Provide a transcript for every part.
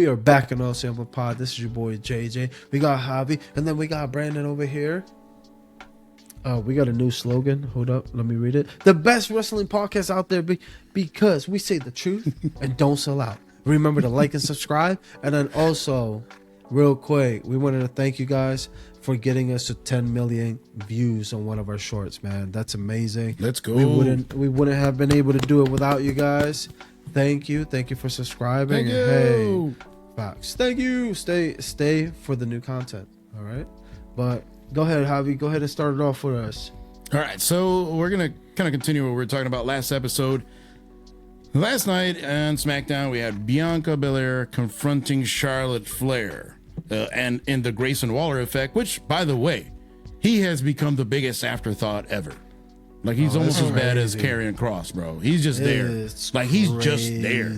we are back in Elsamplerpod. This is your boy JJ. We got Javi, and then we got Brandon over here. We got a new slogan. Hold up, let me read it. The best wrestling podcast out there because we say the truth and don't sell out. Remember to like and subscribe. And then also, real quick, we wanted to thank you guys for getting us to 10 million views on one of our shorts, man. That's amazing. Let's go. We wouldn't have been able to do it without you guys. Thank you for subscribing. Thank you. Hey, Fox. Thank you. Stay for the new content. All right, but go ahead, Javi. Go ahead and start it off for us. All right, so we're gonna kind of continue what we were talking about last episode. Last night on SmackDown, we had Bianca Belair confronting Charlotte Flair, and in the Grayson Waller effect, which, by the way, he has become the biggest afterthought ever. Like, he's almost as bad as Karrion Kross, bro. He's just there. Like, he's just there.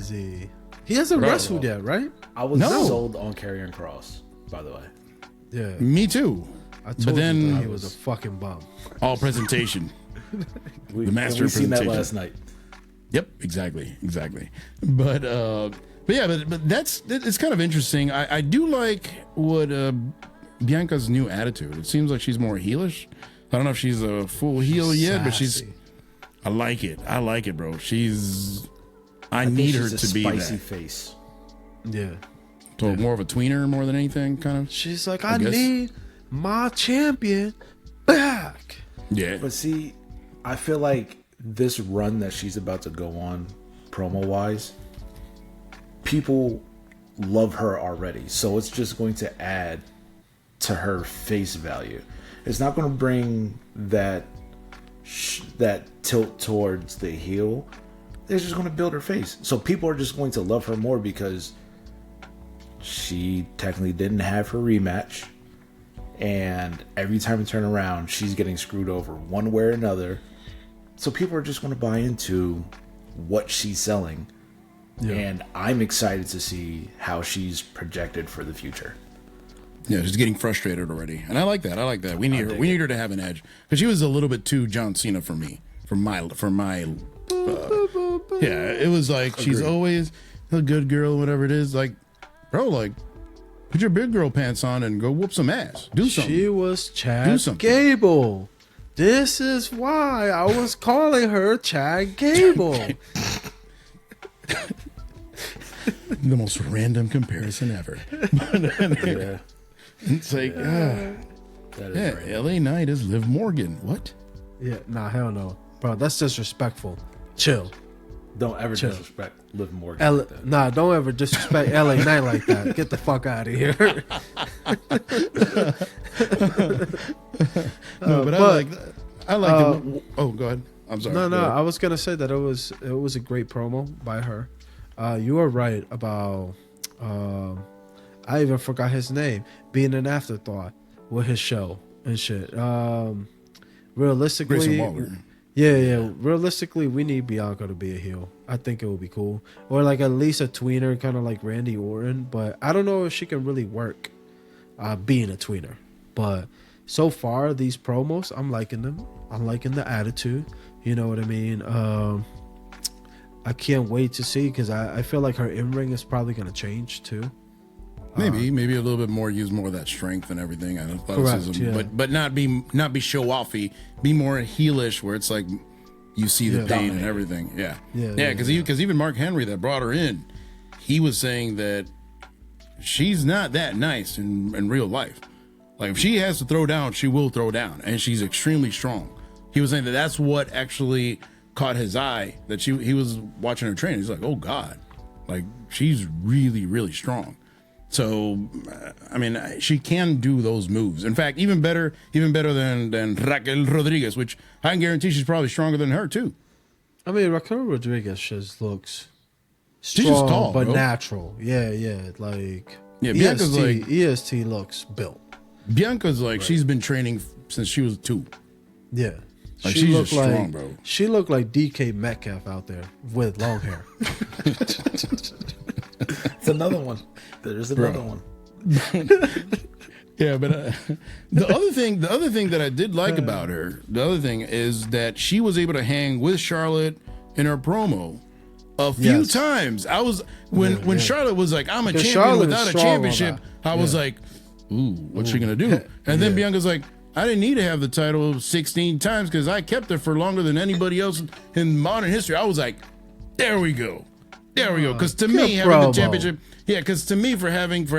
He hasn't wrestled yet, right? I was sold on Karrion Kross, by the way. Yeah. Me too. I told you that he was a fucking bum. All presentation. The master of presentation. Seen that last night. Yep, exactly. But yeah, but it's kind of interesting. I do like what Bianca's new attitude. It seems like she's more heelish. I don't know if she's a full heel yet, but I like it. I like it, bro. I need her to be that spicy face. Yeah. So more of a tweener more than anything, kind of. She's like, I need my champion back. Yeah. But see, I feel like this run that she's about to go on, promo-wise, people love her already. So it's just going to add to her face value. It's not going to bring that tilt towards the heel. It's just going to build her face. So people are just going to love her more because she technically didn't have her rematch. And every time we turn around, she's getting screwed over one way or another. So people are just going to buy into what she's selling. Yeah. And I'm excited to see how she's projected for the future. Yeah, she's getting frustrated already, and I like that. We need her to have an edge because she was a little bit too John Cena for me. Yeah, it was like she's always a good girl, whatever it is. Like, bro, like, put your big girl pants on and go whoop some ass. Do something. She was Chad Gable. This is why I was calling her Chad Gable. The most random comparison ever. Yeah. It's like, LA Knight is Liv Morgan. What? Yeah, nah, hell no. Bro, that's disrespectful. Chill. Don't ever disrespect Liv Morgan. Nah, don't ever disrespect LA Knight like that. Get the fuck out of here. No, but I like it. Oh, go ahead. I'm sorry. No, I was gonna say that it was a great promo by her. You are right about I even forgot his name being an afterthought with his show and shit. Realistically, yeah. Realistically, we need Bianca to be a heel. I think it would be cool, or like at least a tweener, kind of like Randy Orton. But I don't know if she can really work being a tweener. But so far, these promos, I'm liking them. I'm liking the attitude. You know what I mean? I can't wait to see because I feel like her in-ring is probably going to change too. Maybe a little bit more, use more of that strength and everything. Correct, yeah. But not be show offy. Be more heelish, where it's like you see the pain and everything. Yeah. Because even Mark Henry that brought her in, he was saying that she's not that nice in real life. Like, if she has to throw down, she will throw down, and she's extremely strong. He was saying that's what actually caught his eye. That he was watching her train. He's like, oh God, like, she's really, really strong. So, I mean, she can do those moves. In fact, even better than Raquel Rodriguez, which I can guarantee she's probably stronger than her too. I mean, Raquel Rodriguez just looks strong, she's just tall, but bro. natural. Yeah. Like, Bianca's EST looks built. Bianca's like, she's been training since she was 2. Yeah. Like, she's just strong, bro. She looked like DK Metcalf out there with long hair. It's another one. There's another one. Yeah, but the other thing that I did like about her, the other thing is that she was able to hang with Charlotte in her promo, a few times. I was when Charlotte was like, I'm a champion without a championship, I was like, ooh, what's she gonna do? And then Bianca's like, I didn't need to have the title 16 times because I kept it for longer than anybody else in modern history. I was like, there we go. Because to me, having the championship, because to me, having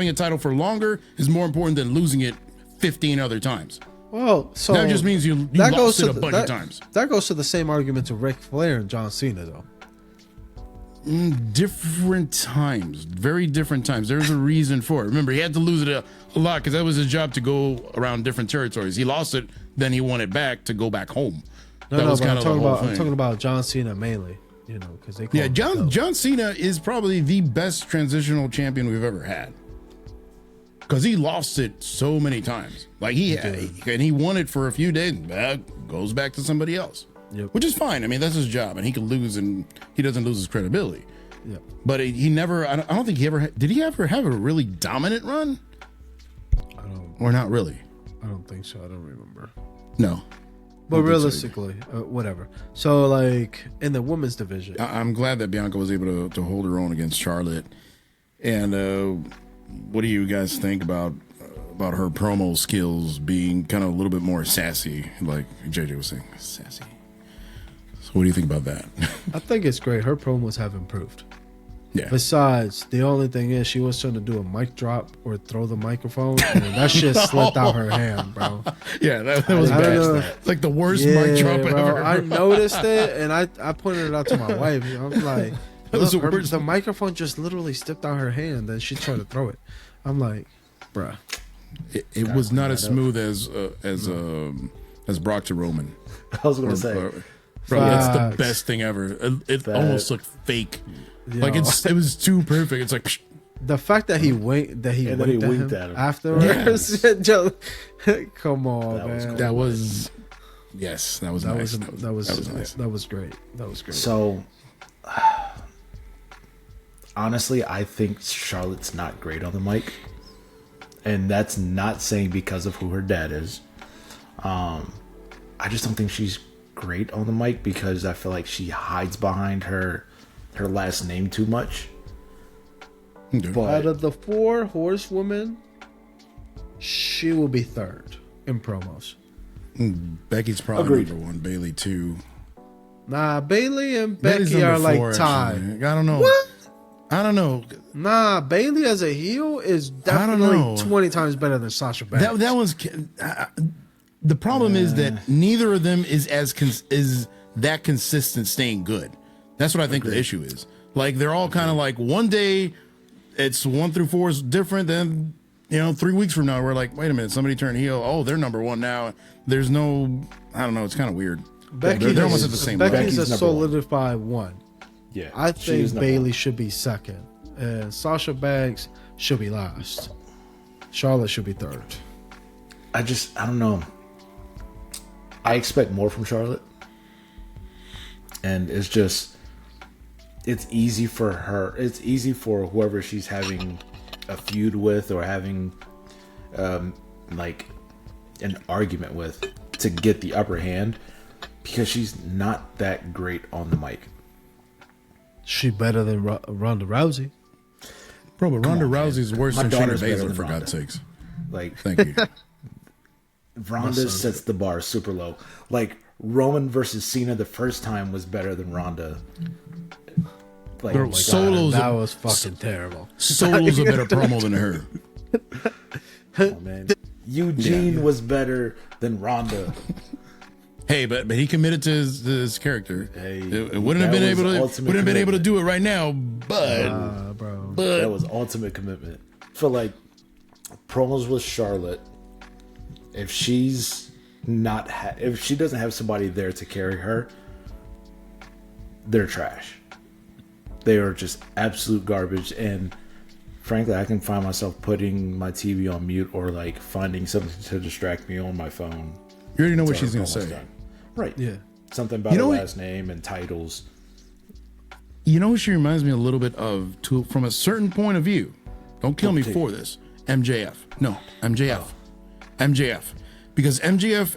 a title for longer is more important than losing it 15 other times. Well, so that just means you lost it a bunch of times. That goes to the same argument to Ric Flair and John Cena, though. Different times, very different times. There's a reason for it. Remember, he had to lose it a lot because that was his job to go around different territories. He lost it, then he won it back to go back home. I'm talking about John Cena mainly, because they call John Cena is probably the best transitional champion we've ever had. Because he lost it so many times. Like he won it for a few days, goes back to somebody else. Yep. Which is fine. I mean, that's his job, and he can lose, and he doesn't lose his credibility. Yep. But he never. I don't think he ever. Did he ever have a really dominant run? Or not really. I don't think so. I don't remember. No. But realistically, whatever. So, like in the women's division, I'm glad that Bianca was able to hold her own against Charlotte. And what do you guys think about her promo skills being kind of a little bit more sassy, like JJ was saying, sassy? So what do you think about that? I think it's great. Her promos have improved. Yeah. Besides, the only thing is she was trying to do a mic drop or throw the microphone, and that shit slipped out her hand, bro. Yeah, that was bad. It's like the worst mic drop ever. I noticed it, and I pointed it out to my wife. I'm like, look, the microphone just literally slipped out her hand, and she tried to throw it. I'm like, bruh. It was not as smooth as Brock to Roman. I was gonna say, bro, that's the best thing ever. It almost looked fake. Yo. Like it was too perfect. It's like the fact that he winked at him afterwards. Yes. Come on, man. That was nice. That was great. That was great. So honestly, I think Charlotte's not great on the mic. And that's not saying because of who her dad is. I just don't think she's great on the mic because I feel like she hides behind her last name too much. But out of the 4 horsewomen, she will be third in promos. Becky's probably number 1, Bayley 2. Nah, Bayley and Becky are like tied. I don't know. What? I don't know. Nah, Bayley as a heel is definitely 20 times better than Sasha Banks. That was the problem is that neither of them is is that consistent staying good. That's what I think the issue is. Like they're all kind of like one day it's 1 through 4 is different. Then 3 weeks from now we're like, wait a minute, somebody turned heel. Oh, they're number 1 now. There's no, I don't know. It's kind of weird. They're almost at the same level. Becky's a solidified 1. Yeah, I think Bayley should be second, and Sasha Banks should be last. Charlotte should be third. I don't know. I expect more from Charlotte, and it's easy for her. It's easy for whoever she's having a feud with or having like an argument with to get the upper hand because she's not that great on the mic. She better than Ronda Rousey. Bro, but Ronda Rousey's worse than Shayna Baszler, for God's sakes. Like, thank you. Ronda sets the bar super low. Like, Roman versus Cena the first time was better than Ronda. Like, that was fucking terrible. Solo's a better promo than her. Oh, man. Eugene was better than Ronda. Hey, but he committed to his character. Hey, it wouldn't have been able to do it right now, but that was ultimate commitment. I feel like promos with Charlotte, if she's not if she doesn't have somebody there to carry her, they're trash. They are just absolute garbage. And frankly, I can find myself putting my TV on mute or like finding something to distract me on my phone. You already know what she's gonna say. Done. Right. Yeah. Something about her last name and titles. You know what she reminds me a little bit of, from a certain point of view. Don't kill me for this. MJF. No, MJF. MJF. Because MJF,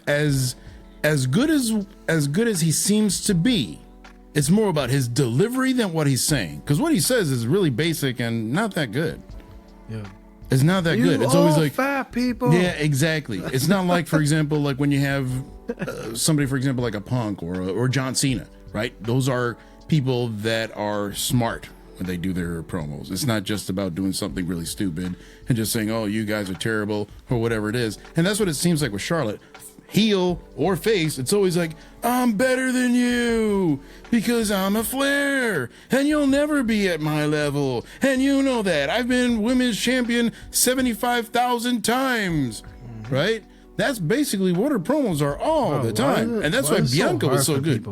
as good as he seems to be, It's more about his delivery than what he's saying. Because what he says is really basic and not that good. Yeah. It's not that good. It's always like fat people. Yeah, exactly. It's not like, for example, like when you have somebody, for example, like a Punk or John Cena, right? Those are people that are smart when they do their promos. It's not just about doing something really stupid and just saying, "Oh, you guys are terrible" or whatever it is. And that's what it seems like with Charlotte. Heel or face, it's always like, I'm better than you because I'm a Flair and you'll never be at my level. And you know that. I've been women's champion 75,000 times, right? That's basically what her promos are all the time. And that's why Bianca was so good.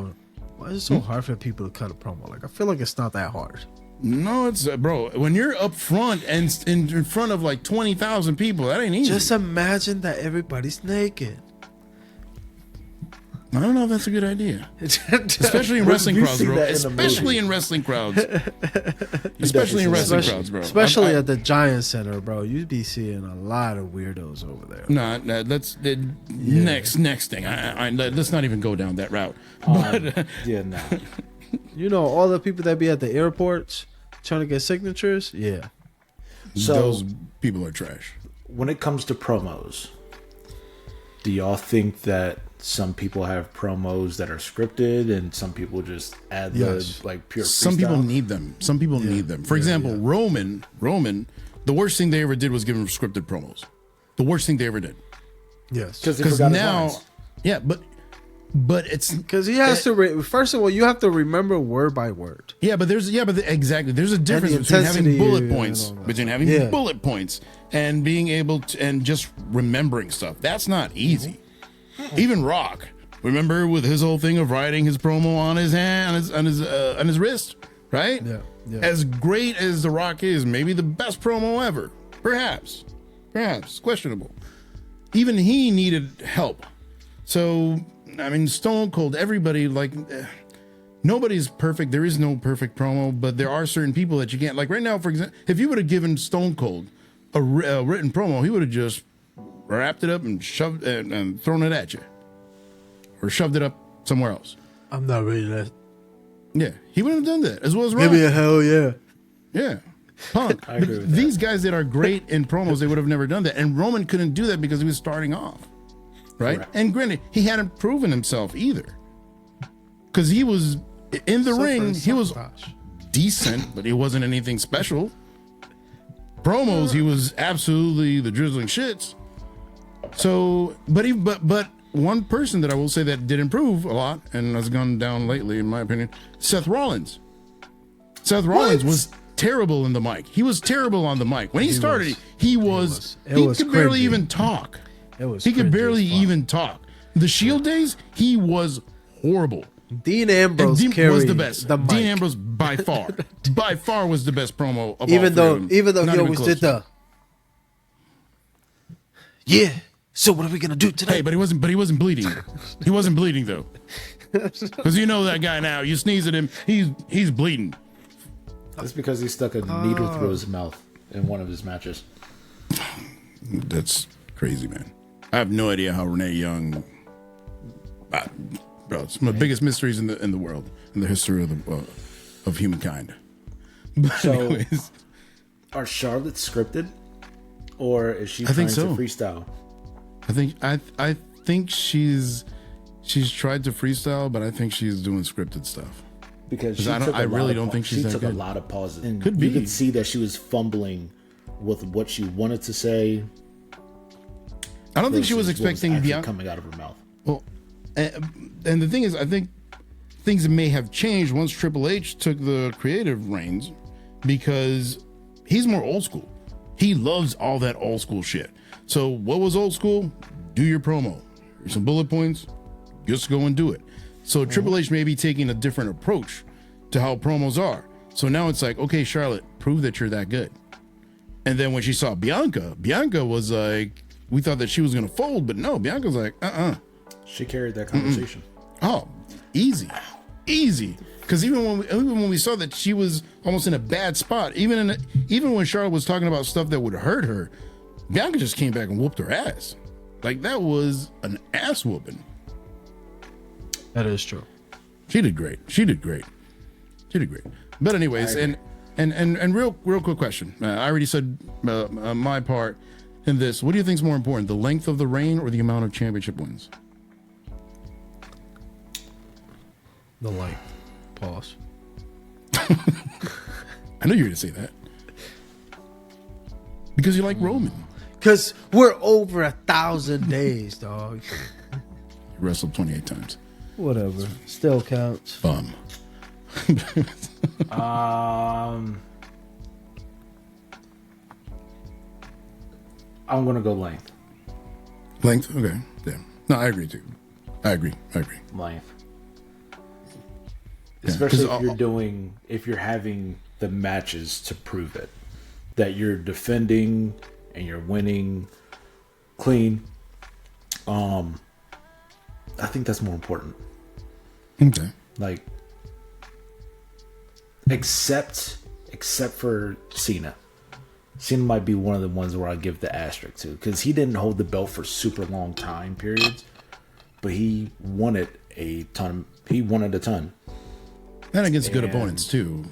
Why is it so hard for people to cut a promo? Like, I feel like it's not that hard. No, it's bro. When you're up front and in front of like 20,000 people, that ain't easy. Just imagine that everybody's naked. I don't know if that's a good idea, especially in wrestling crowds, bro. Especially in wrestling crowds. Especially in wrestling crowds, bro. Especially at the Giant Center, bro. You'd be seeing a lot of weirdos over there. No, that's the next thing. Let's not even go down that route. But yeah, no. You know, all the people that be at the airports trying to get signatures. Yeah. So those people are trash. When it comes to promos, do y'all think that some people have promos that are scripted and some people just add the like pure freestyle? Some people need them. Some people need them. For example, Roman, the worst thing they ever did was give him scripted promos. The worst thing they ever did. Yes. Because now, yeah, but it's because he has to. First of all, you have to remember word by word. Yeah, but exactly. There's a difference between having bullet points, and being able to and just remembering stuff. That's not easy. Even Rock, remember with his whole thing of writing his promo on his hand, on his wrist, right? Yeah. As great as The Rock is, maybe the best promo ever, perhaps, questionable. Even he needed help. So, I mean, Stone Cold, everybody, like, nobody's perfect. There is no perfect promo, but there are certain people that you can't, like right now, for example, if you would have given Stone Cold a written promo, he would have just wrapped it up and shoved and thrown it at you, or shoved it up somewhere else. I'm not reading that. Yeah, he wouldn't have done that as well as Rock. Give me a hell yeah. Yeah, Punk. I agree with these guys that are great in promos, they would have never done that. And Roman couldn't do that because he was starting off, right? Correct. And granted, he hadn't proven himself either, because he was in the ring. He was decent, but he wasn't anything special. Promos, he was absolutely the drizzling shits. So, but one person that I will say that did improve a lot and has gone down lately, in my opinion, Seth Rollins. Seth Rollins was terrible in the mic. He was terrible on the mic. When he started, he could barely even talk. He could barely even talk. The Shield days, he was horrible. Dean Ambrose was the best. The mic. Dean Ambrose by far was the best promo of even all though he always did the So what are we gonna do today? Hey, but he wasn't bleeding. He wasn't bleeding though, because you know that guy now. You sneeze at him, he's bleeding. That's because he stuck a needle through his mouth in one of his matches. That's crazy, man. I have no idea how Renee Young. Bro, it's one of the biggest mysteries in the world, in the history of humankind. But so, anyways, are Charlotte scripted, or is she trying to freestyle? I think she's tried to freestyle, but I think she's doing scripted stuff. Because I really don't think she's that good. She took a lot of pauses. And could be. You could see that she was fumbling with what she wanted to say. I don't think she was expecting Bianca coming out of her mouth. Well, and the thing is, I think things may have changed once Triple H took the creative reins, because he's more old school. He loves all that old school shit. So what was old school? Do your promo. Here's some bullet points. Just go and do it. So Triple H may be taking a different approach to how promos are. So now it's like, okay, Charlotte, prove that you're that good. And then when she saw Bianca was like, we thought that she was going to fold, but no, Bianca's like, She carried that conversation. Oh, easy. Because even when we saw that she was almost in a bad spot, even when Charlotte was talking about stuff that would hurt her, Bianca just came back and whooped her ass. Like, that was an ass whooping. That is true. She did great. But anyways, and real quick question. I already said my part in this. What do you think is more important, the length of the reign or the amount of championship wins? The length. Pause. I knew you were going to say that. Because you like Roman. Because we're over 1,000 days, dog. You wrestled 28 times. Whatever. Still counts. Bum. I'm gonna go length. Length? Okay. Yeah. No, I agree too. I agree. Length. Yeah, Especially if you're having the matches to prove it. That you're defending and you're winning clean. I think that's more important. Okay. Like, except for Cena. Cena might be one of the ones where I give the asterisk to, because he didn't hold the belt for super long time periods, but he won it a ton. And against good opponents too.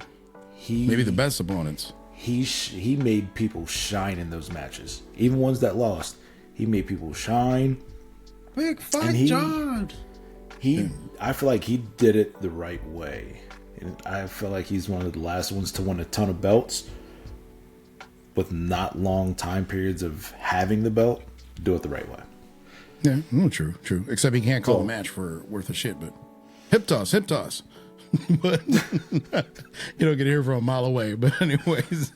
Maybe the best opponents. He made people shine in those matches, even ones that lost. He made people shine. Big fight, John. I feel like he did it the right way, and I feel like he's one of the last ones to win a ton of belts with not long time periods of having the belt. Do it the right way. Yeah, no, true. Except he can't call a match for worth of shit. But hip toss. But you don't get to hear from a mile away. But anyways.